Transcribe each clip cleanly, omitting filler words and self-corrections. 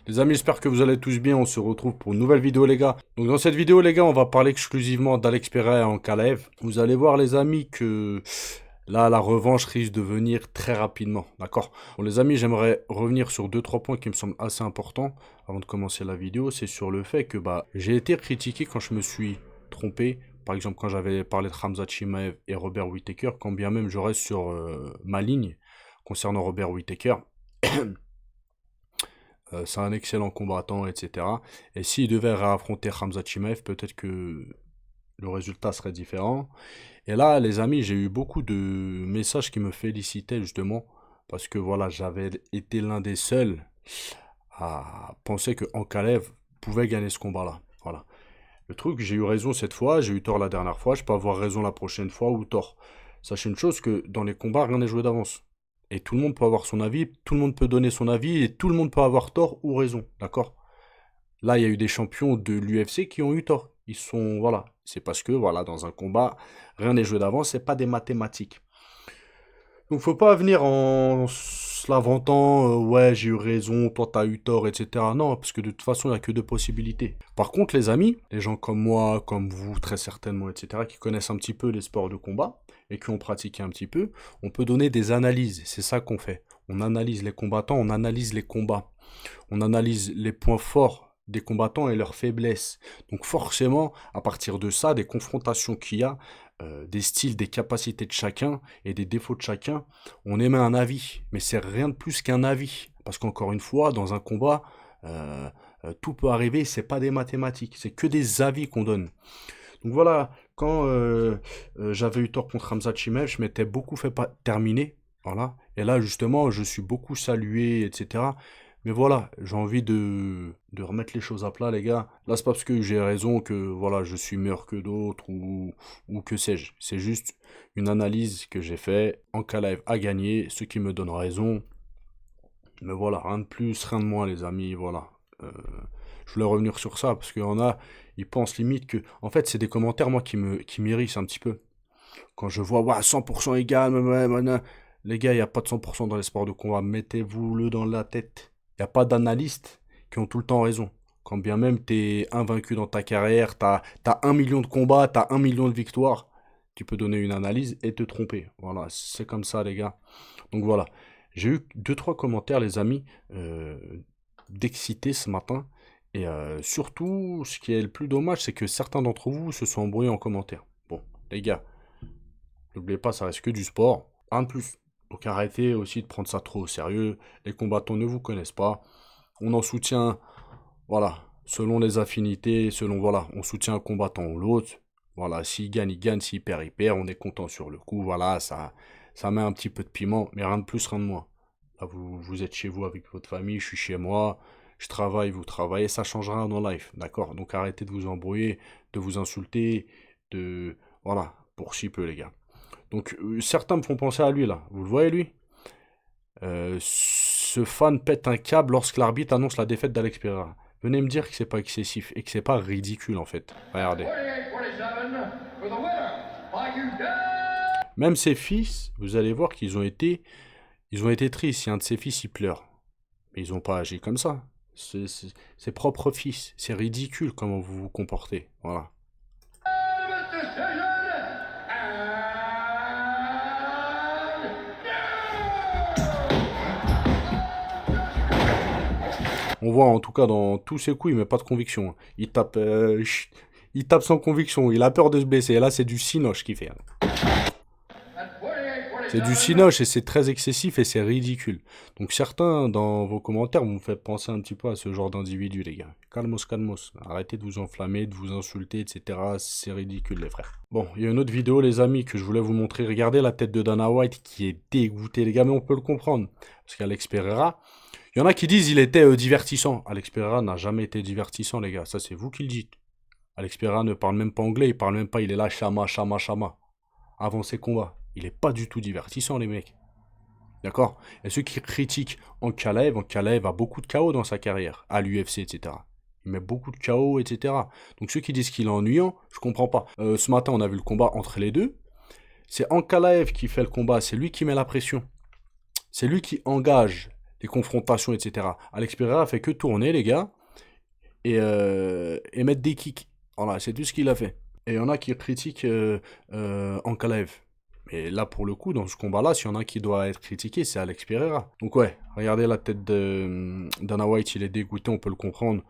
Les amis, j'espère que vous allez tous bien. On se retrouve pour une nouvelle vidéo, les gars. Donc, dans cette vidéo, les gars, on va parler exclusivement d'Alex Pereira en Ankalaev. Vous allez voir, les amis, que là, la revanche risque de venir très rapidement. D'accord? Bon, les amis, j'aimerais revenir sur deux trois points qui me semblent assez importants avant de commencer la vidéo. C'est sur le fait que j'ai été critiqué quand je me suis trompé. Par exemple, quand j'avais parlé de Khamzat Chimaev et Robert Whittaker, quand bien même je reste sur ma ligne concernant Robert Whittaker. C'est un excellent combattant, etc. Et s'il devait réaffronter Khamzat Chimaev, peut-être que le résultat serait différent. Et là, les amis, j'ai eu beaucoup de messages qui me félicitaient justement, parce que voilà, j'avais été l'un des seuls à penser que Ankalaev pouvait gagner ce combat-là. Voilà. Le truc, j'ai eu raison cette fois, j'ai eu tort la dernière fois, je peux avoir raison la prochaine fois ou tort. Sachez une chose que dans les combats, rien n'est joué d'avance. Et tout le monde peut avoir son avis, tout le monde peut donner son avis, et tout le monde peut avoir tort ou raison, d'accord? Là, il y a eu des champions de l'UFC qui ont eu tort. Ils sont, voilà, c'est parce que, voilà, dans un combat, rien n'est joué d'avance, c'est pas des mathématiques. Donc faut pas venir en se lamentant, ouais, j'ai eu raison, toi t'as eu tort, etc. Non, parce que de toute façon, il n'y a que deux possibilités. Par contre, les amis, les gens comme moi, comme vous, très certainement, etc., qui connaissent un petit peu les sports de combat et qui ont pratiqué un petit peu, on peut donner des analyses. C'est ça qu'on fait. On analyse les combattants, on analyse les combats. On analyse les points forts des combattants et leurs faiblesses. Donc forcément, à partir de ça, des confrontations qu'il y a, des styles, des capacités de chacun et des défauts de chacun, on émet un avis. Mais c'est rien de plus qu'un avis. Parce qu'encore une fois, dans un combat, tout peut arriver, c'est pas des mathématiques, c'est que des avis qu'on donne. Donc voilà, quand j'avais eu tort contre Hamza Chimev, je m'étais beaucoup fait terminer. Voilà. Et là, justement, je suis beaucoup salué, etc. Mais voilà, j'ai envie de remettre les choses à plat, les gars. Là, c'est pas parce que j'ai raison que voilà, je suis meilleur que d'autres ou que sais-je. C'est juste une analyse que j'ai fait. Ankalaev a gagné, ce qui me donne raison. Mais voilà, rien de plus, rien de moins, les amis. Voilà. Euh, je voulais revenir sur ça parce qu'il y en a, ils pensent limite que. En fait, c'est des commentaires, moi, qui m'irrissent un petit peu. Quand je vois, ouais, 100% égal, les gars, il n'y a pas de 100% dans les sports de combat. Mettez-vous-le dans la tête. Il n'y a pas d'analystes qui ont tout le temps raison. Quand bien même tu es invaincu dans ta carrière, tu as 1 million de combats, tu as 1 million de victoires, tu peux donner une analyse et te tromper. Voilà, c'est comme ça, les gars. Donc voilà. J'ai eu deux, trois commentaires, les amis, d'excités ce matin. Et surtout, ce qui est le plus dommage, c'est que certains d'entre vous se sont embrouillés en commentaire. Bon, les gars, n'oubliez pas, ça reste que du sport. Rien de plus. Donc arrêtez aussi de prendre ça trop au sérieux. Les combattants ne vous connaissent pas. On en soutient, voilà, selon les affinités, selon, voilà, on soutient un combattant ou l'autre. Voilà, s'il gagne, il gagne, s'il perd, il perd. On est content sur le coup. Voilà, ça met un petit peu de piment, mais rien de plus, rien de moins. Là, vous êtes chez vous avec votre famille, je suis chez moi. Je travaille, vous travaillez, ça changera dans life, d'accord? Donc arrêtez de vous embrouiller, de vous insulter, de... Voilà, pour si peu, les gars. Donc certains me font penser à lui là. Vous le voyez lui? Ce fan pète un câble lorsque l'arbitre annonce la défaite d'Alex Pereira. Venez me dire que c'est pas excessif et que c'est pas ridicule en fait. Regardez. Même ses fils, vous allez voir ils ont été tristes. Si un de ses fils il pleure, mais ils ont pas agi comme ça. C'est ses propres fils. C'est ridicule comment vous vous comportez. Voilà. On voit en tout cas dans tous ses coups, il met pas de conviction, hein. Il tape sans conviction, il a peur de se blesser. Et là, c'est du cinoche qu'il fait, hein. C'est du cinoche et c'est très excessif et c'est ridicule. Donc certains dans vos commentaires vous me faites penser un petit peu à ce genre d'individu, les gars. Calmos, calmos. Arrêtez de vous enflammer, de vous insulter, etc. C'est ridicule, les frères. Bon, il y a une autre vidéo, les amis, que je voulais vous montrer. Regardez la tête de Dana White qui est dégoûté, les gars, mais on peut le comprendre. Parce qu'Alex Pereira, il y en a qui disent il était divertissant. Alex Pereira n'a jamais été divertissant, les gars. Ça, c'est vous qui le dites. Alex Pereira ne parle même pas anglais, il parle même pas, il est là, chama, chama, chama. Avant ses combats. Il est pas du tout divertissant, les mecs. D'accord? Et ceux qui critiquent Ankalaev a beaucoup de KO dans sa carrière, à l'UFC, etc. Il met beaucoup de KO, etc. Donc ceux qui disent qu'il est ennuyant, je comprends pas. Ce matin, on a vu le combat entre les deux. C'est Ankalaev qui fait le combat, c'est lui qui met la pression. C'est lui qui engage des confrontations, etc. Alex Pereira fait que tourner, les gars, et mettre des kicks. Voilà, c'est tout ce qu'il a fait. Et il y en a qui critiquent Ankalaev. Mais là, pour le coup, dans ce combat-là, s'il y en a qui doit être critiqué, c'est Alex Pereira. Donc ouais, regardez la tête de Dana White, il est dégoûté, on peut le comprendre.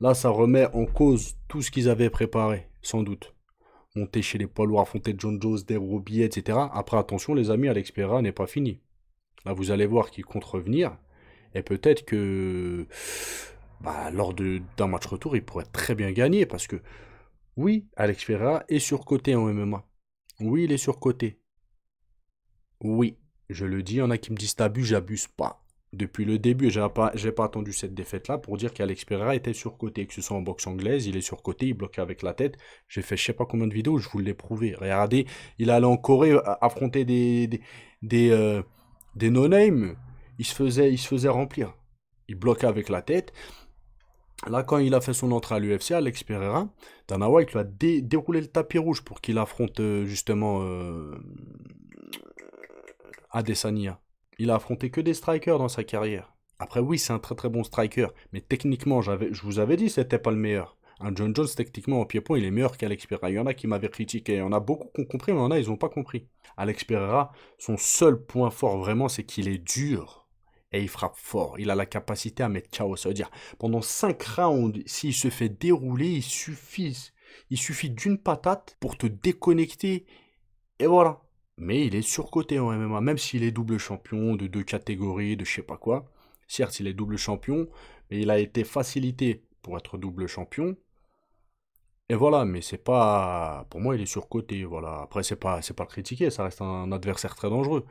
Là, ça remet en cause tout ce qu'ils avaient préparé, sans doute. Monter chez les poids lourds, affronter John Jones, des Robier, etc. Après, attention, les amis, Alex Pereira n'est pas fini. Là, vous allez voir qu'il compte revenir. Et peut-être que bah, d'un match retour, il pourrait très bien gagner. Parce que oui, Alex Pereira est surcoté en MMA. Oui, il est surcoté. Oui, je le dis, il y en a qui me disent t'abuses, j'abuse pas. Depuis le début, j'ai pas attendu cette défaite-là pour dire qu'Alex Pereira était surcoté, que ce soit en boxe anglaise, il est surcoté, il bloque avec la tête. J'ai fait je sais pas combien de vidéos, je vous l'ai prouvé. Regardez, il allait en Corée affronter des, euh, des no-name, il se faisait remplir. Il bloquait avec la tête. Là, quand il a fait son entrée à l'UFC, Alex Pereira, Dana White lui a déroulé le tapis rouge pour qu'il affronte justement Adesanya. Il a affronté que des strikers dans sa carrière. Après, oui, c'est un très très bon striker, mais techniquement, je vous avais dit, c'était pas le meilleur. Un John Jones, techniquement, en pied-point, il est meilleur qu'Alex Pereira. Il y en a qui m'avaient critiqué. Il y en a beaucoup qui ont compris, mais il y en a, ils n'ont pas compris. Alex Pereira, son seul point fort, vraiment, c'est qu'il est dur. Et il frappe fort. Il a la capacité à mettre KO. Ça veut dire, pendant 5 rounds, s'il se fait dérouler, il suffit d'une patate pour te déconnecter. Et voilà. Mais il est surcoté en MMA, même s'il est double champion de 2 catégories, de je sais pas quoi. Certes, il est double champion, mais il a été facilité pour être double champion. Et voilà, mais c'est pas. Pour moi, il est surcoté. Voilà. Après, c'est pas le critiquer, ça reste un adversaire très dangereux.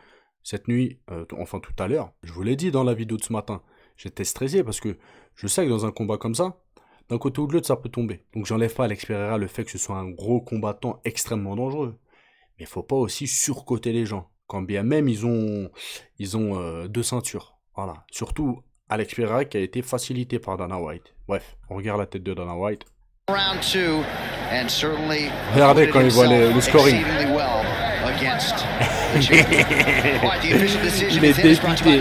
Cette nuit, enfin tout à l'heure, je vous l'ai dit dans la vidéo de ce matin, j'étais stressé parce que je sais que dans un combat comme ça, d'un côté ou de l'autre, ça peut tomber. Donc j'enlève pas à Alex Pereira le fait que ce soit un gros combattant extrêmement dangereux. Mais il faut pas aussi surcoter les gens. Quand bien même ils ont 2 ceintures. Voilà. Surtout Alex Pereira qui a été facilité par Dana White. Bref, on regarde la tête de Dana White. Regardez quand il voit le scoring. Il est dépité.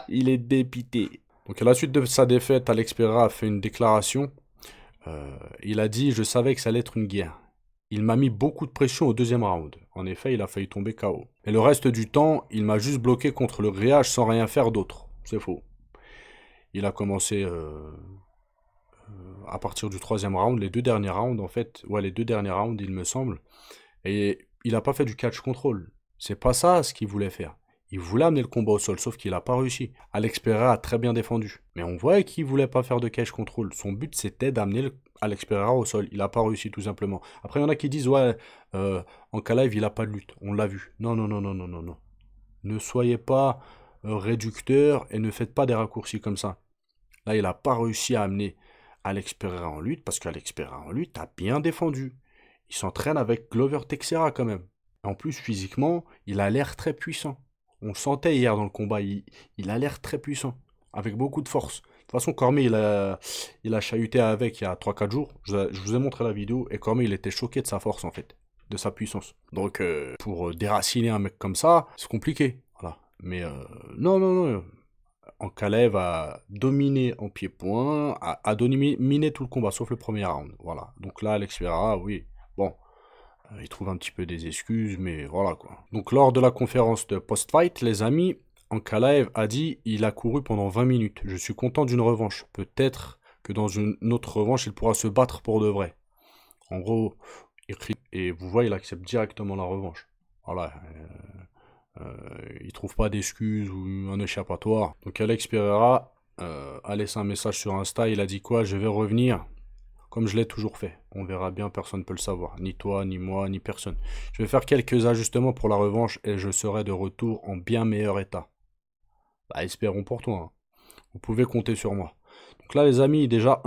Il est dépité. Donc à la suite de sa défaite, Alex Pereira a fait une déclaration. Il a dit « Je savais que ça allait être une guerre. Il m'a mis beaucoup de pression au 2e round. En effet, il a failli tomber KO. Et le reste du temps, il m'a juste bloqué contre le grillage sans rien faire d'autre. C'est faux. Il a commencé à partir du 3e round, les 2 derniers rounds en fait. Ouais, les 2 derniers rounds, il me semble. Et il n'a pas fait du catch control. C'est pas ça ce qu'il voulait faire. Il voulait amener le combat au sol, sauf qu'il n'a pas réussi. Alex Pereira a très bien défendu. Mais on voit qu'il voulait pas faire de catch control. Son but, c'était d'amener Alex Pereira au sol. Il n'a pas réussi, tout simplement. Après, il y en a qui disent, ouais, Ankalaev, il n'a pas de lutte. On l'a vu. Non, non, non, non, non, non, non. Ne soyez pas réducteur et ne faites pas des raccourcis comme ça. Là, il n'a pas réussi à amener Alex Pereira en lutte, parce qu'Alex Pereira en lutte a bien défendu. Il s'entraîne avec Glover Teixeira quand même. En plus, physiquement, il a l'air très puissant. On le sentait hier dans le combat, il a l'air très puissant, avec beaucoup de force. De toute façon, Cormier, il a chahuté avec il y a 3-4 jours. Je vous ai montré la vidéo, et Cormier, il était choqué de sa force, en fait, de sa puissance. Donc, pour déraciner un mec comme ça, c'est compliqué. Voilà. Mais non, non, non. Ankalaev a dominé en pied-point, a dominé tout le combat, sauf le premier round. Voilà. Donc là, Alex Pereira, oui, bon, il trouve un petit peu des excuses, mais voilà quoi. Donc lors de la conférence de post-fight, les amis, Ankalaev a dit il a couru pendant 20 minutes. Je suis content d'une revanche. Peut-être que dans une autre revanche, il pourra se battre pour de vrai. En gros, et vous voyez, il accepte directement la revanche. Voilà. Il trouve pas d'excuses ou un échappatoire. Donc Alex Pereira a laissé un message sur Insta. Il a dit quoi? Je vais revenir comme je l'ai toujours fait. On verra bien, personne ne peut le savoir. Ni toi, ni moi, ni personne. Je vais faire quelques ajustements pour la revanche et je serai de retour en bien meilleur état. Bah, espérons pour toi. Hein. Vous pouvez compter sur moi. Donc là, les amis, déjà,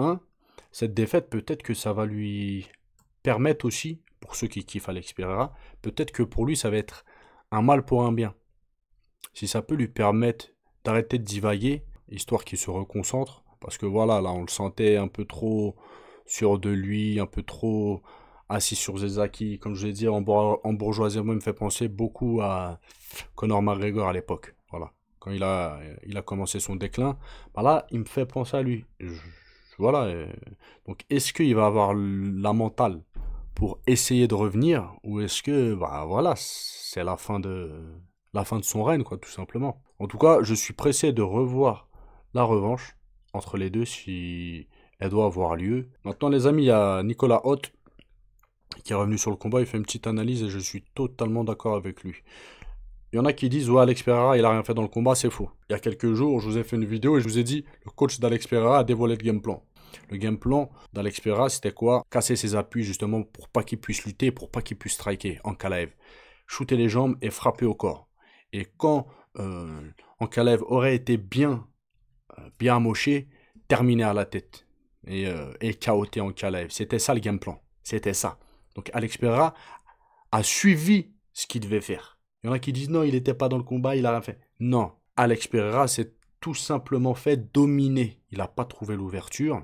cette défaite, peut-être que ça va lui permettre aussi, pour ceux qui kiffent Alex Pereira, peut-être que pour lui, ça va être un mal pour un bien. Si ça peut lui permettre d'arrêter de divaguer, histoire qu'il se reconcentre, parce que voilà, là, on le sentait un peu trop sûr de lui, un peu trop assis sur ses acquis. Comme je l'ai dit, en bourgeoisie, moi, il me fait penser beaucoup à Conor McGregor à l'époque. Voilà. il a commencé son déclin, bah là, il me fait penser à lui. Voilà. Donc, est-ce qu'il va avoir la mentale pour essayer de revenir, ou est-ce que, bah voilà, c'est la fin de son règne, quoi, tout simplement. En tout cas, je suis pressé de revoir la revanche entre les deux si elle doit avoir lieu. Maintenant, les amis, il y a Nicolas Haute qui est revenu sur le combat, il fait une petite analyse et je suis totalement d'accord avec lui. Il y en a qui disent, ouais, Alex Pereira, il a rien fait dans le combat, c'est faux. Il y a quelques jours, je vous ai fait une vidéo et je vous ai dit, le coach d'Alex Pereira a dévoilé le game plan. Le game plan d'Alex Pereira, c'était quoi? Casser ses appuis, justement, pour pas qu'il puisse lutter, pour pas qu'il puisse striker Ankalaev. Shooter les jambes et frapper au corps. Et quand Ankalaev aurait été bien amoché, terminer à la tête. Et KOT Ankalaev. C'était ça le game plan. C'était ça. Donc Alex Pereira a suivi ce qu'il devait faire. Il y en a qui disent non, il n'était pas dans le combat, il a rien fait. Non, Alex Pereira s'est tout simplement fait dominer. Il n'a pas trouvé l'ouverture.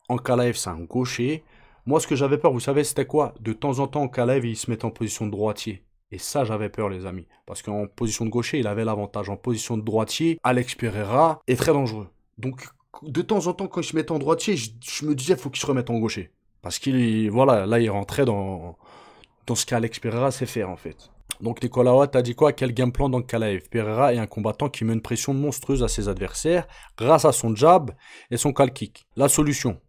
Ankalaev, c'est un gaucher. Moi, ce que j'avais peur, vous savez, c'était quoi? De temps en temps, Ankalaev, il se mettait en position de droitier. Et ça, j'avais peur, les amis. Parce qu'en position de gaucher, il avait l'avantage. En position de droitier, Alex Pereira est très dangereux. Donc, de temps en temps, quand il se mettait en droitier, je me disais, il faut qu'il se remette en gaucher. Parce qu'il, voilà, là, il rentrait dans ce qu'Alex Pereira sait faire, en fait. Donc Nicolas Watt a dit quoi? Quel game plan d'Ankalaev? Pereira est un combattant qui met une pression monstrueuse à ses adversaires grâce à son jab et son cal kick. La solution,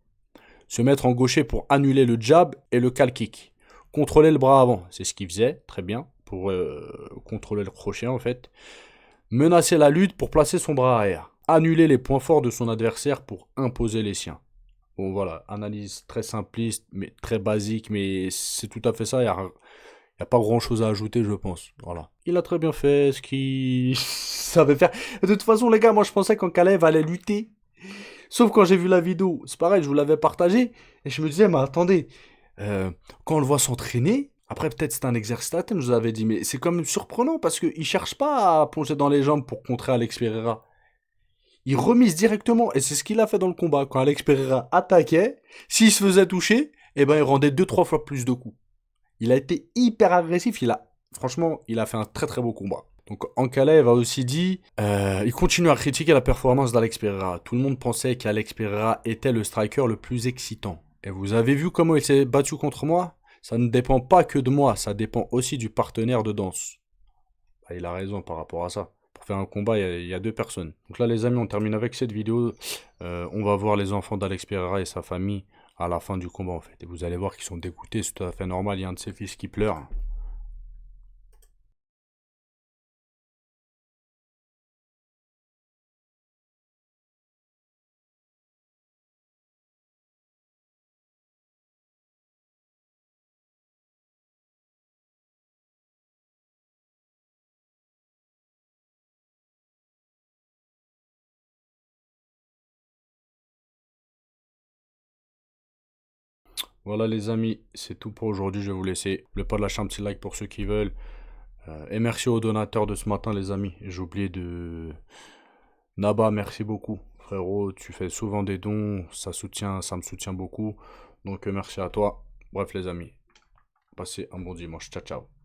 se mettre en gaucher pour annuler le jab et le cal kick. Contrôler le bras avant, c'est ce qu'il faisait, très bien, pour contrôler le crochet en fait. Menacer la lutte pour placer son bras arrière. Annuler les points forts de son adversaire pour imposer les siens. Bon voilà, analyse très simpliste, mais très basique, mais c'est tout à fait ça, il n'y a pas grand chose à ajouter, je pense. Voilà. Il a très bien fait ce qu'il savait faire. De toute façon, les gars, moi je pensais qu'Ankalaev allait lutter. Sauf quand j'ai vu la vidéo, c'est pareil, je vous l'avais partagé. Et je me disais, mais attendez, quand on le voit s'entraîner, après peut-être c'est un exercice à thème, je vous avais dit, mais c'est quand même surprenant parce qu'il ne cherche pas à plonger dans les jambes pour contrer Alex Pereira. Il remise directement, et c'est ce qu'il a fait dans le combat. Quand Alex Pereira attaquait, s'il se faisait toucher, eh ben, il rendait 2-3 fois plus de coups. Il a été hyper agressif. Franchement, il a fait un très très beau combat. Donc Ankalaev a aussi dit, il continue à critiquer la performance d'Alex Pereira. Tout le monde pensait qu'Alex Pereira était le striker le plus excitant. Et vous avez vu comment il s'est battu contre moi? Ça ne dépend pas que de moi, ça dépend aussi du partenaire de danse. Bah, il a raison par rapport à ça. Pour faire un combat, il y a deux personnes. Donc là les amis, on termine avec cette vidéo. On va voir les enfants d'Alex Pereira et sa famille à la fin du combat en fait. Et vous allez voir qu'ils sont dégoûtés, c'est tout à fait normal, il y a un de ses fils qui pleure. Voilà les amis, c'est tout pour aujourd'hui, je vais vous laisser. N'oubliez pas de lâcher un petit like pour ceux qui veulent. Et merci aux donateurs de ce matin les amis. J'ai oublié de... Naba, merci beaucoup. Frérot, tu fais souvent des dons, ça me soutient beaucoup. Donc merci à toi. Bref les amis, passez un bon dimanche. Ciao ciao.